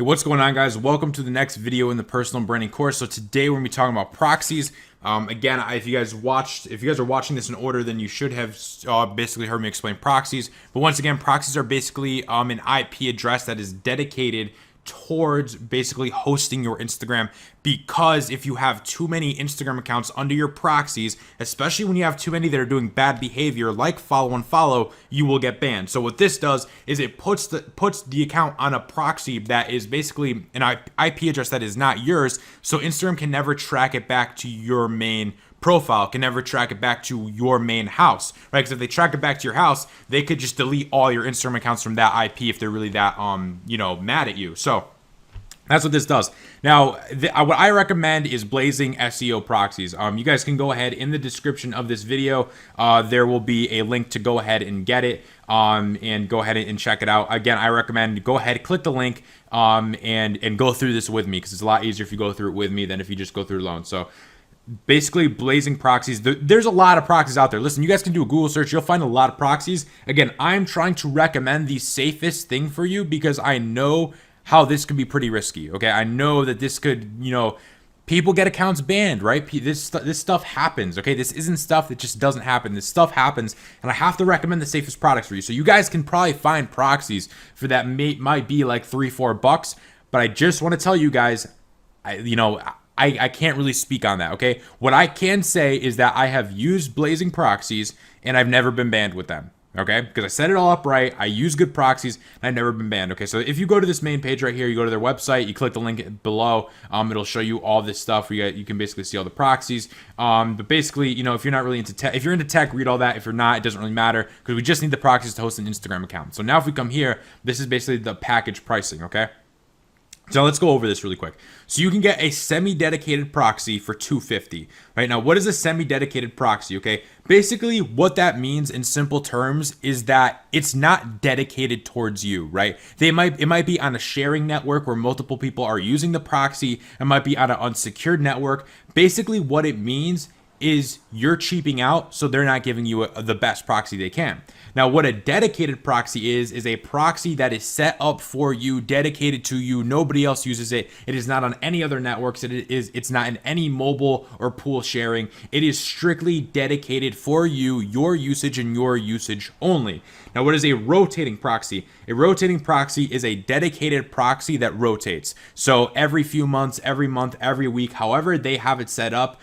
Hey, what's going on, guys? Welcome to the next video in the personal branding course. So today we're gonna be talking about proxies. Again, if you guys are watching this in order, then you should have basically heard me explain proxies. But once again, proxies are basically an IP address that is dedicated towards basically hosting your Instagram, because if you have too many Instagram accounts under your proxies, especially when you have too many that are doing bad behavior like follow and follow, you will get banned. So what this does is it puts the account on a proxy that is basically an IP address that is not yours, so Instagram can never track it back to your main profile, can never track it back to your main house, right? Because if they track it back to your house, they could just delete all your Instagram accounts from that IP if they're really that mad at you. So that's what this does. Now, what I recommend is blazing SEO proxies. You guys can go ahead in the description of this video. There will be a link to go ahead and get it and go ahead and check it out. Again, I recommend go ahead, click the link and go through this with me, because it's a lot easier if you go through it with me than if you just go through it alone. So basically blazing proxies. There's a lot of proxies out there. Listen, you guys can do a Google search. You'll find a lot of proxies. Again, I'm trying to recommend the safest thing for you because I know how this could be pretty risky. Okay, I know that this could, people get accounts banned, right? This stuff happens. Okay, this isn't stuff that just doesn't happen. This stuff happens, and I have to recommend the safest products for you. So you guys can probably find proxies for that might be like $3-4, but I just want to tell you guys, I can't really speak on that, okay? What I can say is that I have used blazing proxies and I've never been banned with them, okay? Because I set it all up right, I use good proxies, and I've never been banned, okay? So if you go to this main page right here, you go to their website, you click the link below, it'll show you all this stuff. You can basically see all the proxies. But basically, if you're not really into tech, if you're into tech, read all that. If you're not, it doesn't really matter, because we just need the proxies to host an Instagram account. So now if we come here, this is basically the package pricing, okay? So let's go over this really quick. So you can get a semi-dedicated proxy for $250. Right now, what is a semi-dedicated proxy? Okay, basically what that means in simple terms is that it's not dedicated towards you, right? It might be on a sharing network where multiple people are using the proxy. It might be on an unsecured network. Basically, what it means is you're cheaping out, so they're not giving you the best proxy they can. Now, what a dedicated proxy is a proxy that is set up for you, dedicated to you. Nobody else uses it. It is not on any other networks. It's not in any mobile or pool sharing. It is strictly dedicated for you, your usage and your usage only. Now, what is a rotating proxy? A rotating proxy is a dedicated proxy that rotates. So every few months, every month, every week, however they have it set up,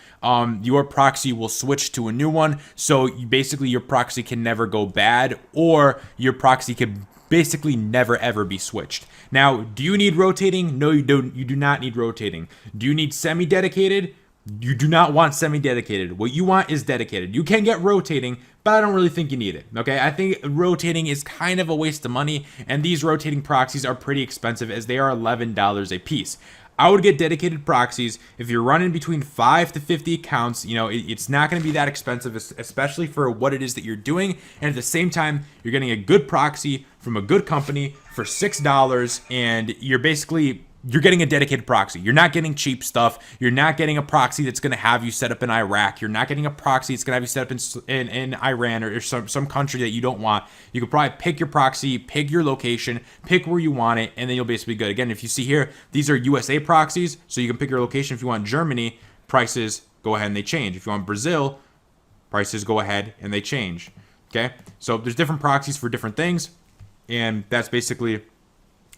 your proxy will switch to a new one. So basically your proxy can never go bad, or your proxy could basically never ever be switched. Now, do you need rotating? No, you don't. You do not need rotating. Do you need semi-dedicated? You do not want semi-dedicated. What you want is dedicated. You can get rotating, but I don't really think you need it, okay? I think rotating is kind of a waste of money, and these rotating proxies are pretty expensive, as they are $11 a piece. I would get dedicated proxies. If you're running between 5 to 50 accounts, it's not going to be that expensive, especially for what it is that you're doing. And at the same time, you're getting a good proxy from a good company for $6, and you're getting a dedicated proxy. You're not getting cheap stuff. You're not getting a proxy that's going to have you set up in Iraq. You're not getting a proxy that's going to have you set up in Iran or some country that you don't want. You could probably pick your proxy, pick your location, pick where you want it, and then you'll basically be good. Again, if you see here, these are USA proxies, so you can pick your location. If you want Germany, prices go ahead and they change. If you want Brazil, prices go ahead and they change. Okay, so there's different proxies for different things, and that's basically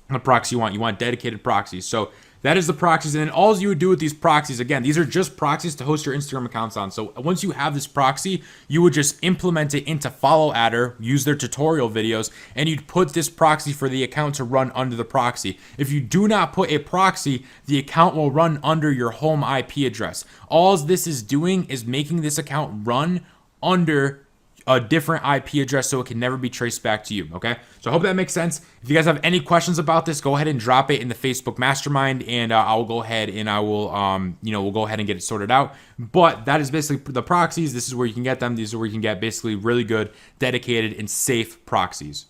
the proxy you want. You want dedicated proxies. So that is the proxies. And then all you would do with these proxies, again, these are just proxies to host your Instagram accounts on. So once you have this proxy, you would just implement it into Follow Adder, use their tutorial videos, and you'd put this proxy for the account to run under the proxy. If you do not put a proxy, the account will run under your home IP address. All this is doing is making this account run under a different IP address, so it can never be traced back to you, okay? So I hope that makes sense. If you guys have any questions about this, go ahead and drop it in the Facebook Mastermind, and I'll go ahead and I will, we'll go ahead and get it sorted out. But that is basically the proxies. This is where you can get them. These are where you can get basically really good, dedicated, and safe proxies.